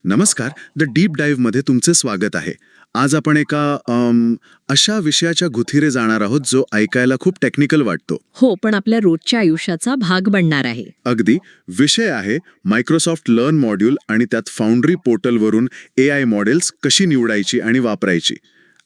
नमस्कार. The deep डाईव्हमध्ये तुमचे स्वागत आहे. आज आपण एका अशा विषयाच्या गुथिरे जाणार आहोत जो ऐकायला खूप टेक्निकल वाटतो. हो, पण आपल्या रोजच्या आयुष्याचा भाग बनणार आहे. अगदी. विषय आहे मायक्रोसॉफ्ट लर्न मॉड्यूल आणि त्यात फाउंड्री पोर्टलवरून AI मॉडेल्स कशी निवडायची आणि वापरायची.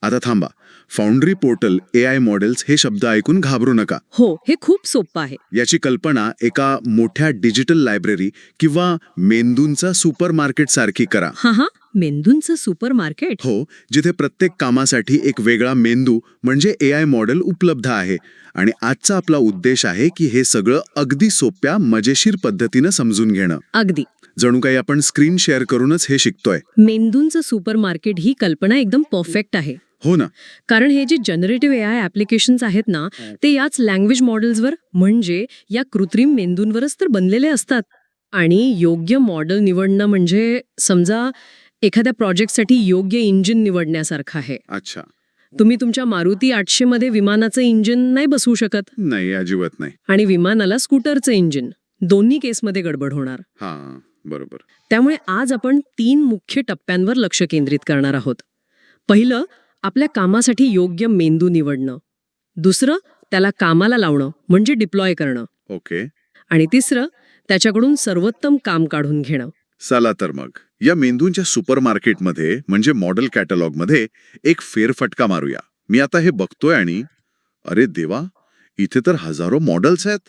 आता थांबा. फाउंड्री पोर्टल AI मॉडेल्स हे शब्द ऐकून घाबरू नका. हो, हे खूप सोपं आहे. याची कल्पना एका मोठ्या डिजिटल लायब्ररी किंवा मेंदूंचा सुपरमार्केट सारखी करा. हा, मेंदूंचं सुपर मार्केट. हो, जिथे प्रत्येक कामासाठी एक वेगळा मेंदू म्हणजे AI मॉडेल उपलब्ध आहे. आणि आजचा आपला उद्देश आहे की हे सगळं अगदी सोप्या मजेशीर पद्धतीनं समजून घेणं. अगदी. जणू काही आपण स्क्रीन शेअर करूनच हे शिकतोय. मेंदूंचं सुपर मार्केट ही कल्पना एकदम परफेक्ट आहे. हो ना. कारण हे जे जनरेटिव्ह AI ऍप्लिकेशन्स आहेत ना, ते याच लँग्वेज मॉडेल्सवर म्हणजे या कृत्रिम मेंदूंवरच तर बनलेले असतात. आणि योग्य मॉडेल निवडणं म्हणजे समजा एखाद्या प्रोजेक्टसाठी योग्य इंजिन निवडण्यासारखं आहे. अच्छा. तुम्ही तुमच्या मारुती 800 मध्ये विमानाचं इंजिन नाही बसवू शकत नाही, अजिबात नाही. आणि विमानाला स्कूटरचं इंजिन. दोन्ही केसमध्ये गडबड होणार. हां, बरोबर. त्यामुळे आज आपण 3 मुख्य टप्प्यांवर लक्ष केंद्रित करणार आहोत. पहिलं, आपल्या कामासाठी योग्य मेंदू निवडणं. दुसरं, त्याला कामाला लावणं म्हणजे डिप्लॉय करणं. ओके. आणि तिसरं, त्याच्याकडून सर्वोत्तम काम काढून घेणं. चला तर मग या मेंदूंच्या सुपरमार्केटमध्ये म्हणजे मॉडेल कॅटलॉगमध्ये एक फेरफटका मारूया. मी आता हे बघतोय आणि अरे देवा, इथे तर हजारो मॉडेल्स आहेत.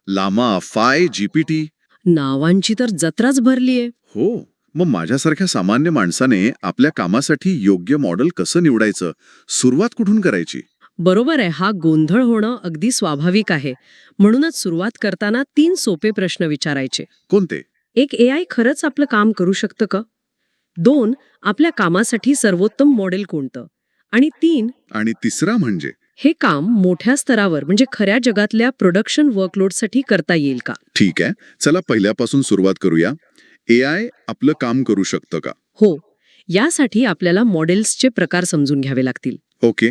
Llama, Phi, GPT. नावांची तर जत्राच भरलीये. हो. मग माझ्यासारख्या सामान्य माणसाने आपल्या कामासाठी योग्य मॉडेल कसं निवडायचं, सुरुवात कुठून करायची? बरोबर आहे, हा गोंधळ होणं अगदी स्वाभाविक आहे. म्हणूनच सुरुवात करताना 3 सोपे प्रश्न विचारायचे. कोणते? एक AI खरंच आपलं काम करू शकतं का? 2, आपल्या कामासाठी सर्वोत्तम मॉडेल कोणतं? आणि 3, आणि तिसरा म्हणजे हे काम मोठ्या स्तरावर म्हणजे खऱ्या जगातल्या प्रोडक्शन वर्कलोडसाठी करता येईल का? ठीक आहे. चला पहिल्यापासून सुरुवात करूया. AI आपलं काम करू शकतं का? हो, यासाठी आपल्याला मॉडेल्सचे प्रकार समजून घ्यावे लागतील. ओके.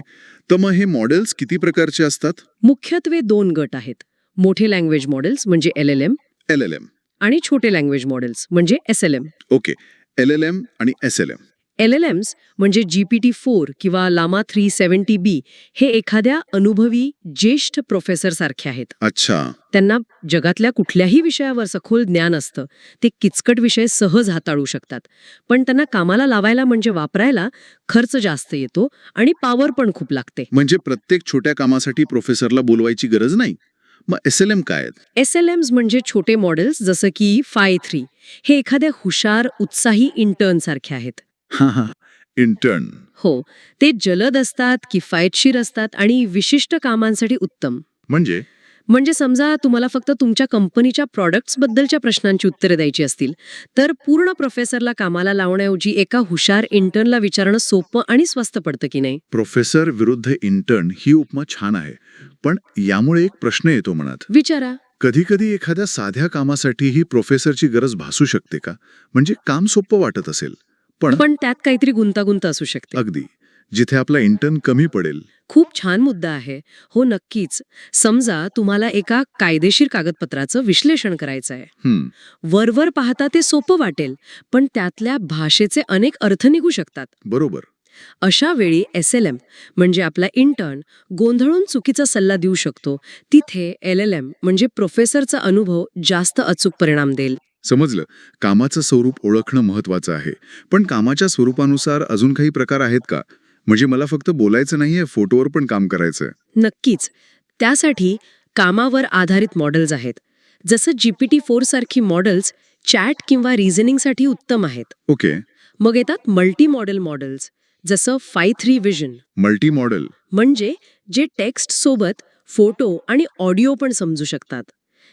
तर मग हे मॉडेल्स किती प्रकारचे असतात? मुख्यत्वे 2 गट आहेत. मोठे लँग्वेज मॉडेल्स म्हणजे LLM LLM. आणि छोटे लँग्वेज मॉडेल्स म्हणजे SLM. ओके. LLM आणि SLM. LLMs म्हणजे GPT-4 किंवा लामा 370B हे एखाद्या अनुभवी ज्येष्ठ प्रोफेसर सारखे आहेत. अच्छा. त्यांना जगातल्या कुठल्याही विषयावर सखोल ज्ञान असतं. ते किचकट विषय सहज हाताळू शकतात. पण त्यांना कामाला लावायला म्हणजे वापरायला खर्च जास्त येतो आणि पॉवर पण खूप लागते. म्हणजे प्रत्येक छोट्या कामासाठी प्रोफेसरला बोलवायची गरज नाही. मग SLM काय आहेत? SLMs म्हणजे छोटे मॉडेल्स जसं की फाय 3 हे एखाद्या हुशार उत्साही इंटर्न सारखे आहेत. हां, इंटर्न. हो, ते जलद असतात, किफायतशीर असतात आणि विशिष्ट कामांसाठी उत्तम. म्हणजे समजा तुम्हाला फक्त तुमच्या कंपनीच्या प्रॉडक्ट्सबद्दलच्या प्रश्नांची उत्तरे द्यायची असतील, तर पूर्ण प्रोफेसरला कामाला लावण्याऐवजी एका हुशार इंटर्नला विचारणं सोपं आणि स्वस्त पडतं की नाही? प्रोफेसर विरुद्ध इंटर्न ही उपमा छान आहे. पण यामुळे एक प्रश्न येतो मनात. विचारा. कधी कधी एखाद्या साध्या कामासाठीही प्रोफेसरची गरज भासू शकते का? म्हणजे काम सोपं वाटत असेल पण त्यात काहीतरी गुंतागुंत असू शकते. अगदी. जिथे आपला इंटर्न कमी पडेल. खूप छान मुद्दा आहे. हो, नक्कीच. समजा तुम्हाला एका कायदेशीर कागदपत्राचं विश्लेषण करायचं आहे. वरवर पाहता ते सोपं वाटेल, पण त्यातल्या भाषेचे अनेक अर्थ निघू शकतात. बरोबर. अशा वेळी SLM म्हणजे आपला इंटर्न गोंधळून चुकीचा सल्ला देऊ शकतो. तिथे LLM म्हणजे प्रोफेसरचा अनुभव जास्त अचूक परिणाम देईल. समजलं. कामाचं स्वरूप ओळखणं महत्वाचं आहे. पण कामाच्या स्वरूपानुसार अजून काही प्रकार आहेत का? म्हणजे मला फक्त बोलायचं नाहीये, फोटोवर पण काम करायचंय. नक्कीच. त्यासाठी कामावर आधारित मॉडेल्स आहेत. जसं GPT-4 सारखी मॉडेल्स चॅट किंवा रिझनिंगसाठी उत्तम आहेत. ओके. मग येतात मल्टी मॉडेल मॉडेल्स जसं फाय 3 विजन. मल्टी मॉडेल म्हणजे जे टेक्स्ट सोबत फोटो आणि ऑडिओ पण समजू शकतात.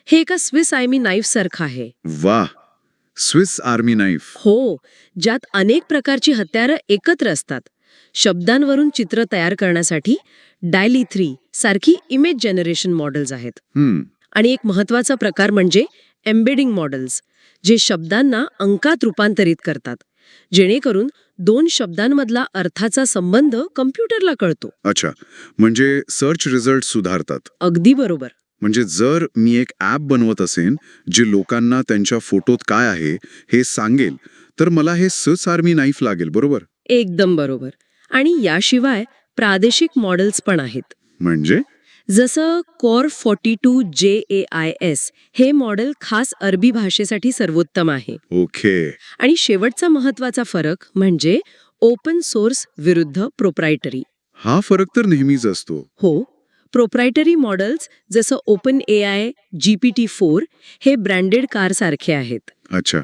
हे एका स्विस आर्मी नाईफ सारखं आहे. वाह! Swiss army knife. हो, ज्यात अनेक प्रकारची हत्यारं एकत्र असतात. शब्दांवरून चित्र तयार करण्यासाठी डायली 3 सारखी इमेज जनरेशन मॉडेल्स आहेत. आणि एक महत्वाचा प्रकार म्हणजे एम्बेडिंग मॉडेल्स, जे शब्दांना अंकात रूपांतरित करतात, जेणेकरून 2 शब्दांमधला अर्थाचा संबंध कम्प्युटरला कळतो. अच्छा. म्हणजे सर्च रिझल्ट सुधारतात. अगदी बरोबर. म्हणजे जर मी एक ॲप बनवत असेन जे लोकांना त्यांच्या फोटोत काय आहे हे सांगेल, तर मला हे सस आर्मी नाईफ लागेल, बरोबर? एकदम बरोबर. आणि याशिवाय प्रादेशिक मॉडेल्स पण आहेत. म्हणजे जसं कॉर 42 JAIS हे मॉडेल खास अरबी भाषेसाठी सर्वोत्तम आहे. ओके. आणि शेवटचा महत्वाचा फरक म्हणजे ओपन सोर्स विरुद्ध प्रोप्रायटरी. हा फरक तर नेहमीच असतो. हो, प्रोप्रायटरी मॉडेल्स जसं ओपन AI, GPT-4 हे ब्रँडेड कारसारखे आहेत. अच्छा.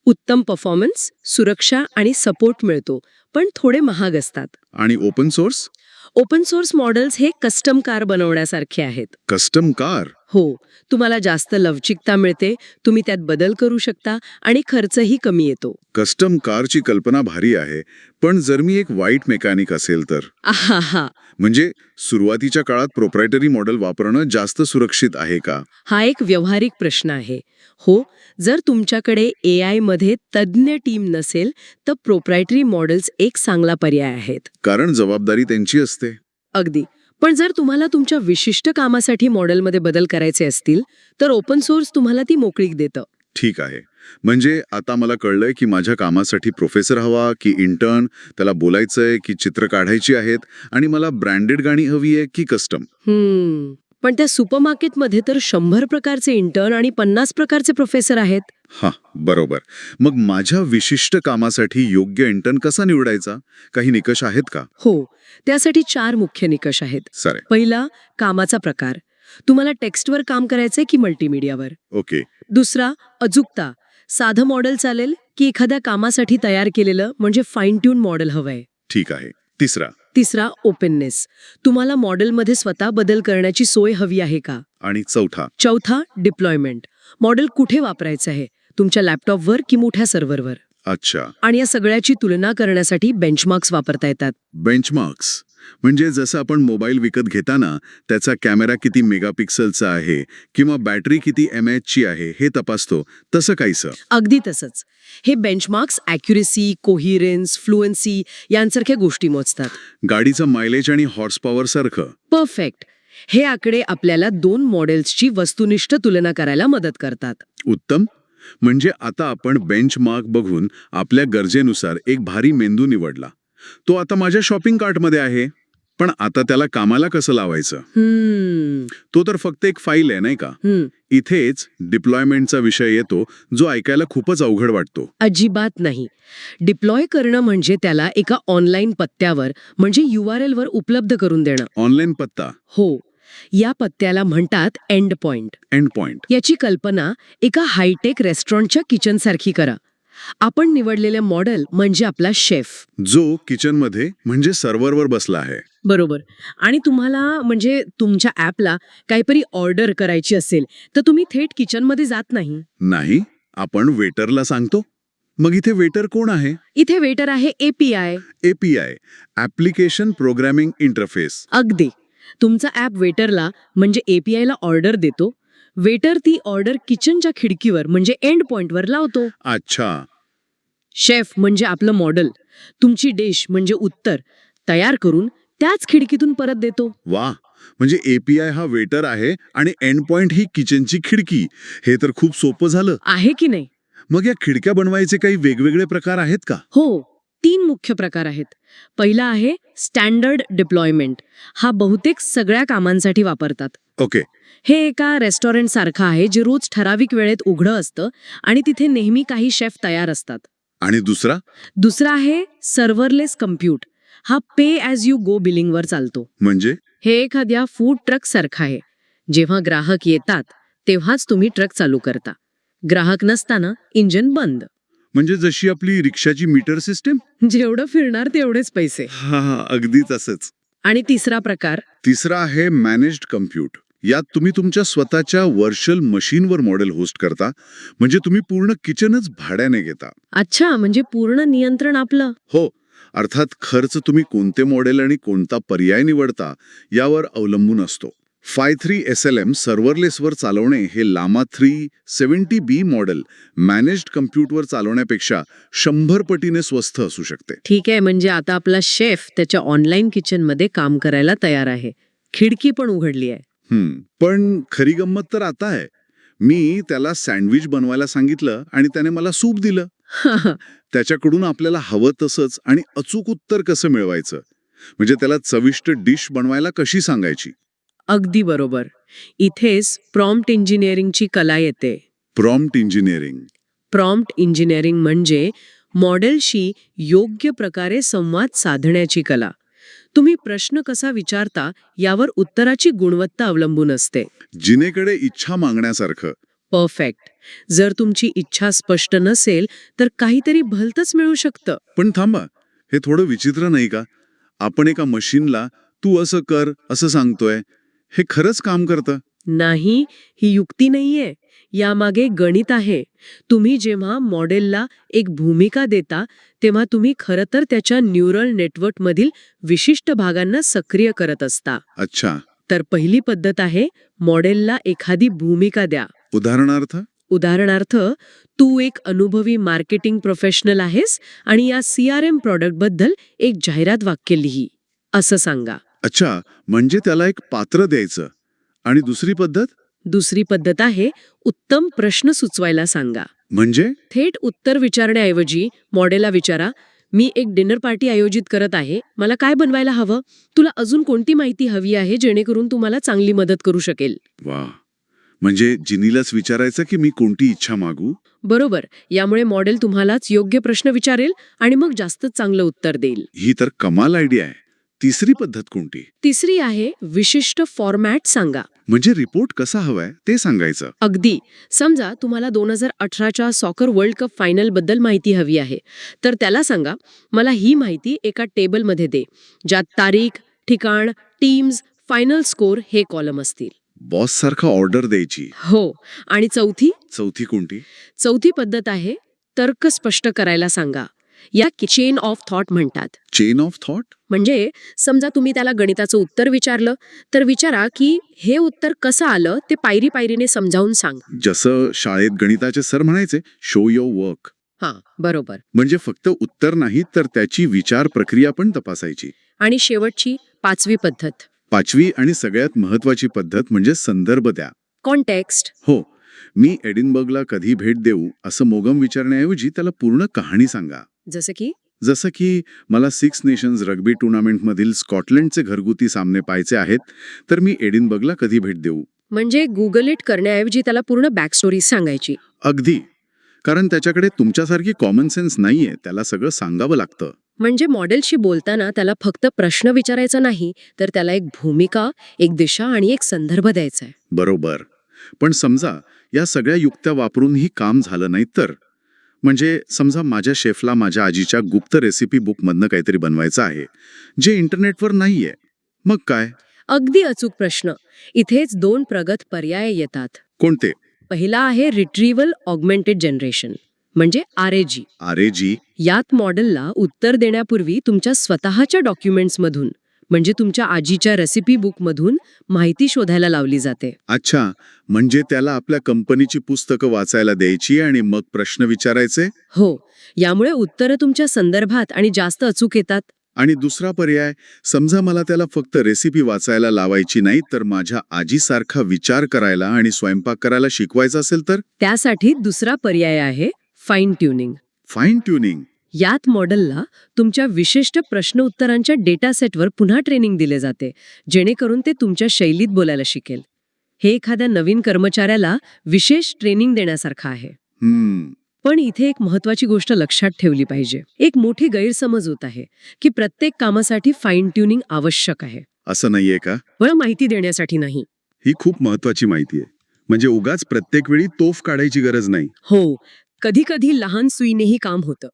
उत्तम परफॉर्मन्स, सुरक्षा आणि सपोर्ट मिळतो, पण थोडे महाग असतात. आणि open source? Open source models हे कस्टम कार बनवण्यासारखे आहेत. Custom car? हो, तुम्हाला जास्त लवचिकता मिळते, तुम्ही त्यात बदल करू शकता आणि खर्चही कमी येतो. कस्टम कारची कल्पना भारी आहे, पण जर मी एक वाईट मेकॅनिक असेल तर? आहा, म्हणजे सुरुवातीच्या काळात प्रोप्रायटरी मॉडेल वापरणं जास्त सुरक्षित आहे का? हा एक व्यावहारिक प्रश्न आहे. हो, जर तुमच्याकडे AI मध्ये तज्ज्ञ टीम नसेल तर प्रोप्रायटरी मॉडेल्स एक चांगला पर्याय आहेत. कारण जबाबदारी त्यांची असते. अगदी. पण जर तुम्हाला तुमच्या विशिष्ट कामासाठी मॉडेलमध्ये बदल करायचे असतील तर ओपन सोर्स तुम्हाला ती मोकळीक देतं. ठीक आहे. म्हणजे आता मला कळलंय की माझ्या कामासाठी प्रोफेसर हवा की इंटर्न, त्याला बोलायचंय की चित्र काढायची आहेत, आणि मला ब्रँडेड गाणी हवी आहे की कस्टम. पण त्या सुपरमार्केटमध्ये तर 100 प्रकारचे इंटर्न आणि 50 प्रकारचे प्रोफेसर आहेत. हा, बरोबर. मग माझ्या विशिष्ट कामासाठी योग्य इंटर्न कसा निवडायचा? काही निकष आहेत का? हो, त्यासाठी 4 मुख्य निकष आहेत. सरे. पहिला, कामाचा प्रकार. तुम्हाला टेक्स्टवर काम करायचंय की मल्टीमीडियावर? ओके. दुसरा, अचूकता. साधं मॉडेल चालेल की एखाद्या कामासाठी तयार केलेलं म्हणजे फाईन ट्यून मॉडेल हवंय? ठीक आहे. तिसरा, ओपननेस. तुम्हाला मॉडेलमध्ये स्वतः बदल करण्याची सोय हवी आहे का? आणि चौथा, डिप्लॉयमेंट. मॉडेल कुठे वापरायचं आहे? तुमच्या लॅपटॉपवर की मोठ्या सर्व्हरवर? अच्छा. आणि या सगळ्याची तुलना करण्यासाठी बेंचमार्क्स वापरता येतात. बेंचमार्क्स म्हणजे जसं आपण मोबाईल विकत घेताना त्याचा कॅमेरा किती मेगापिक्सलचा आहे किंवा बॅटरी किती mAh ची आहे हे तपासतो, तसं काहीसं? अगदी तसंच. हे बेंचमार्क्स ॲक्युरेसी, कोहिरन्स, फ्लुएन्सी यांसारख्या गोष्टी मोजतात. गाडीचं मायलेज आणि हॉर्स पॉवर सारखं? परफेक्ट. हे आकडे आपल्याला 2 मॉडेल्सची वस्तुनिष्ठ तुलना करायला मदत करतात. उत्तम. म्हणजे आता आपण बेंचमार्क बघून आपल्या गरजेनुसार एक भारी मेंदू निवडला. तो आता माझ्या शॉपिंग कार्टमध्ये आहे. पण आता त्याला कामाला कसं लावायचं? तो तर फक्त एक फाईल आहे, नाही का? इथेच डिप्लॉयमेंटचा विषय येतो, जो ऐकायला खूपच अवघड वाटतो. अजिबात नाही. डिप्लॉय करणं म्हणजे त्याला एका ऑनलाईन पत्त्यावर म्हणजे URL वर उपलब्ध करून देणं. ऑनलाईन पत्ता? हो. या पत्त्याला म्हणतात एंड पॉइंट. End point. याची कल्पना एका हायटेक रेस्टॉरंटच्या किचनसारखी करा. आपण निवडलेले मॉडेल म्हणजे आपला शेफ, जो किचनमध्ये म्हणजे सर्व्हरवर बसला आहे. बरोबर. आणि तुम्हाला म्हणजे तुमच्या ॲपला काहीतरी ऑर्डर करायची असेल तर तुम्ही थेट किचनमध्ये जात नाही, आपण वेटरला सांगतो. मग इथे वेटर कोण आहे? इथे वेटर आहे API. Application programming interface. अगदी. तुमचा ॲप वेटरला म्हणजे API ला ऑर्डर देतो. वेटर ती ऑर्डर किचनच्या खिडकीवर म्हणजे एंड पॉइंटवर लावतो. अच्छा. शेफ म्हणजे आपलं मॉडेल तुमची डिश म्हणजे उत्तर तयार करून त्याच खिडकीतून परत देतो. वा, म्हणजे API हा वेटर आहे आणि एंड पॉइंट ही किचनची खिडकी. हे तर खूप सोपं झालं. आहे की नाही? मग या खिडक्या बनवायचे काही वेगवेगळे प्रकार आहेत का? हो, 3 मुख्य प्रकार आहेत. पहिला आहे स्टँडर्ड डिप्लॉयमेंट. हा बहुतेक सगळ्या कामांसाठी वापरतात. ओके. हे एका रेस्टॉरंट सारखं आहे जे रोज ठराविक वेळेत उघडं असतं आणि तिथे नेहमी काही शेफ तयार असतात. आणि दुसरा आहे सर्व्हरलेस कम्प्यूट. हा पे ॲज यू गो बिलिंगवर चालतो. म्हणजे? हे एखाद्या फूड ट्रक सारखं आहे. जेव्हा ग्राहक येतात तेव्हाच तुम्ही ट्रक चालू करता. ग्राहक नसताना इंजिन बंद. म्हणजे जशी आपली रिक्षाची मीटर सिस्टीम? जेवढं फिरणार तेवढेच पैसे. हा, अगदी तसंच. आणि तिसरा आहे मॅनेज्ड कम्प्यूट. यात तुम्ही तुमच्या स्वतःच्या व्हर्च्युअल मशीनवर मॉडेल होस्ट करता. म्हणजे तुम्ही पूर्ण किचनच भाड्याने घेता. अच्छा, म्हणजे पूर्ण नियंत्रण आपलं. हो. अर्थात खर्च तुम्ही कोणते मॉडेल आणि कोणता पर्याय निवडता यावर अवलंबून असतो. 5.3 SLM सर्व्हरलेसवर चालवणे हे लामा 370B मॉडेल मॅनेज्ड कम्प्यूटवर चालवण्यापेक्षा 100 पटीने स्वस्त असू शकते. ठीक आहे, म्हणजे आता आपला शेफ त्याच्या ऑनलाईन किचनमध्ये काम करायला तयार आहे. खिडकी पण उघडली आहे. पण खरी गंमत तर आता आहे. मी त्याला सँडविच बनवायला सांगितलं आणि त्याने मला सूप दिलं. त्याच्याकडून आपल्याला हवं तसंच आणि अचूक उत्तर कसं मिळवायचं, म्हणजे त्याला चविष्ट डिश बनवायला कशी सांगायची. अगदी बरोबर. इथेच प्रॉम्प्ट इंजिनिअरिंगची कला येते. Prompt engineering. प्रॉम्प्ट इंजिनिअरिंग म्हणजे मॉडेलशी योग्य प्रकारे संवाद साधण्याची कला. तुम्ही प्रश्न कसा विचारता यावर उत्तराची गुणवत्ता अवलंबून असते. जिनेकडे इच्छा मागण्यासारखं. परफेक्ट. जर तुमची इच्छा स्पष्ट नसेल तर काहीतरी भलतंच मिळू शकतं. पण थांबा, हे थोडं विचित्र नाही का? आपण एका मशीनला तू असं कर असं सांगतोय, हे खरंच काम करतं? नाही, ही युक्ती नाहीये. यामागे गणित आहे. तुम्ही जेव्हा मॉडेलला एक भूमिका देता तेव्हा तुम्ही खरं तर त्याच्या न्यूरल नेटवर्कमधील विशिष्ट भागांना सक्रिय करत असता. अच्छा. तर पहिली पद्धत आहे, मॉडेलला एखादी भूमिका द्या. उदाहरणार्थ, तू एक अनुभवी मार्केटिंग प्रोफेशनल आहेस आणि या CRM प्रॉडक्टबद्दल एक जाहिरात वाक्य लिही, असं सांगा. अच्छा, म्हणजे त्याला एक पात्र द्यायचं. आणि दुसरी पद्धत आहे, उत्तम प्रश्न सुचवायला सांगा. म्हणजे थेट उत्तर विचारण्याऐवजी मॉडेलला विचारा, मी एक डिनर पार्टी आयोजित करत आहे, मला काय बनवायला हवं? तुला अजून कोणती माहिती हवी आहे जेणेकरून तुम्हाला चांगली मदत करू शकेल? वा, म्हणजे जिनीलाच विचारायचं की मी कोणती इच्छा मागू? बरोबर. यामुळे मॉडेल तुम्हालाच योग्य प्रश्न विचारेल आणि मग जास्त चांगलं उत्तर देईल. ही तर कमाल आयडिया आहे. तिसरी पद्धत कोणती? तिसरी आहे, विशिष्ट फॉर्मॅट सांगा. म्हणजे रिपोर्ट कसा हवाय ते सांगायचं. अगदी. समजा तुम्हाला 2018च्या सॉकर वर्ल्ड कप फायनल बद्दल माहिती हवी आहे, तर त्याला सांगा, मला ही माहिती एका टेबलमध्ये दे, ज्यात तारीख, ठिकाण, टीम्स, फायनल स्कोर हे कॉलम असतील. बॉस सारखा ऑर्डर द्यायची. हो. आणि चौथी कोणती? चौथी पद्धत आहे, तर्क स्पष्ट करायला सांगा. या चेन ऑफ थॉट म्हणतात. Chain of thought? म्हणजे समजा तुम्ही त्याला गणिताचं उत्तर विचारलं, तर विचारा की हे उत्तर कसं आलं ते पायरी पायरीने समजावून सांग. जसं शाळेत गणिताचे सर म्हणायचे, शो युअर वर्क. हां, बरोबर. म्हणजे फक्त उत्तर नाही तर त्याची विचार प्रक्रिया पण तपासायची. आणि शेवटची 5वी पद्धत, पाचवी आणि सगळ्यात महत्वाची पद्धत म्हणजे संदर्भ द्या. कॉन्टेक्स्ट. हो, मी एडिनबर्गला कधी भेट देऊ असं मोगम विचारण्याऐवजी त्याला पूर्ण कहाणी सांगा. जसं की मला 6 नेशन्स रग्बी टुर्नामेंटमधील स्कॉटलंडचे घरगुती सामने पाहायचे आहेत, तर मी एडिनबर्गला कधी भेट देऊ. म्हणजे गुगल इट करण्याऐवजी त्याला पूर्ण बॅकस्टोरी सांगायची. अगदी. कारण त्याच्याकडे तुमच्यासारखी कॉमन सेन्स नाहीये, त्याला सगळं सांगावं लागतं. म्हणजे मॉडेलशी बोलताना त्याला फक्त प्रश्न विचारायचा नाही, तर त्याला एक भूमिका, एक दिशा आणि एक संदर्भ द्यायचा आहे. बरोबर. पण समजा या सगळ्या युक्त्या वापरूनही काम झालं नाही तर? म्हणजे समजा माझ्या शेफला माझ्या आजीच्या गुप्त रेसिपी बुकमधनं काहीतरी बनवायचं आहे, जे इंटरनेटवर नाहीये. मग काय? अगदी अचूक प्रश्न. इथेच 2 प्रगत पर्याय येतात. कोणते? पहिला आहे रिट्रीव्हल ऑगमेंटेड जनरेशन, म्हणजे RAG. RAG? यात मॉडेलला उत्तर देण्यापूर्वी तुमच्या स्वतःच्या डॉक्युमेंट्समधून, म्हणजे तुमच्या आजीच्या रेसिपी बुकमधून माहिती शोधायला लावली जाते. अच्छा, म्हणजे त्याला आपल्या कंपनीची पुस्तकं वाचायला द्यायची आणि मग प्रश्न विचारायचे? हो. यामुळे उत्तरं तुमच्या संदर्भात आणि जास्त अचूक येतात. आणि दुसरा पर्याय, समजा मला त्याला फक्त रेसिपी वाचायला लावायची नाही तर माझ्या आजीसारखा विचार करायला आणि स्वयंपाक करायला शिकवायचा असेल तर? त्यासाठी दुसरा पर्याय आहे फाईन ट्युनिंग. Fine tuning? यात मॉडेलला तुमच्या विशिष्ट प्रश्न उत्तरांच्या डेटा सेटवर पुन्हा ट्रेनिंग दिले जाते, जेणेकरून ते तुमच्या शैलीत बोलायला शिकेल. हे एखाद्या नवीन कर्मचाऱ्याला विशेष ट्रेनिंग देण्यासारखं आहे. पण इथे एक महत्वाची गोष्ट लक्षात ठेवली पाहिजे. एक मोठी गैरसमज होत आहे की प्रत्येक कामासाठी फाईन ट्युनिंग आवश्यक आहे. असं नाहीये का? पण माहिती देण्यासाठी नाही. ही खूप महत्वाची माहिती आहे. म्हणजे उगाच प्रत्येक वेळी तोफ काढायची गरज नाही. हो, कधी कधी लहान सुईनेही काम होतं.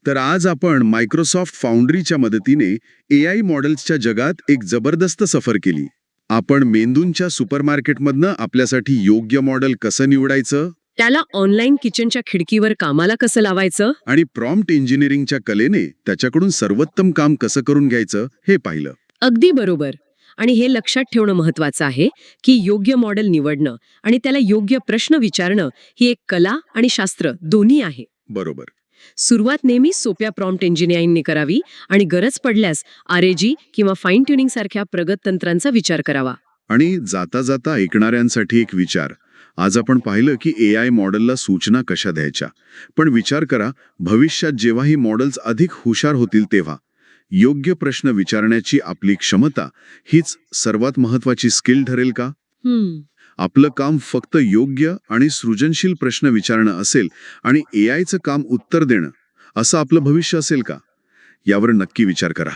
तर आज आपण मायक्रोसॉफ्ट फाउंड्रीच्या मदतीने AI मॉडेल्सच्या जगात एक जबरदस्त सफर केली. आपण मेंदूंच्या सुपरमार्केटमधनं आपल्यासाठी योग्य मॉडेल कसं निवडायचं, त्याला ऑनलाईन किचनच्या खिडकीवर कामाला कसं लावायचं, आणि प्रॉम्प्ट इंजिनिअरिंगच्या कलेने त्याच्याकडून सर्वोत्तम काम कसं करून घ्यायचं हे पाहिलं. अगदी बरोबर. आणि हे लक्षात ठेवणं महत्वाचं आहे की योग्य मॉडेल निवडणं आणि त्याला योग्य प्रश्न विचारणं ही एक कला आणि शास्त्र दोन्ही आहे. बरोबर. सुरुवात नेहमी सोप्या प्रॉम्प्ट इंजिनिअरिंगने करावी आणि गरज पडल्यास RAG किंवा फाईन ट्युनिंग सारख्या प्रगत तंत्रांचा विचार करावा. आणि जाता जाता ऐकणाऱ्यांसाठी एक विचार, आज आपण पाहिलं की AI मॉडेलला सूचना कशा द्यायच्या. पण विचार करा, भविष्यात जेव्हा ही मॉडेल्स अधिक हुशार होतील तेव्हा योग्य प्रश्न विचारण्याची आपली क्षमता हीच सर्वात महत्वाची स्किल ठरेल का? आपलं काम फक्त योग्य आणि सृजनशील प्रश्न विचारणं असेल आणि AIचं काम उत्तर देणं असं आपलं भविष्य असेल का? यावर नक्की विचार करा.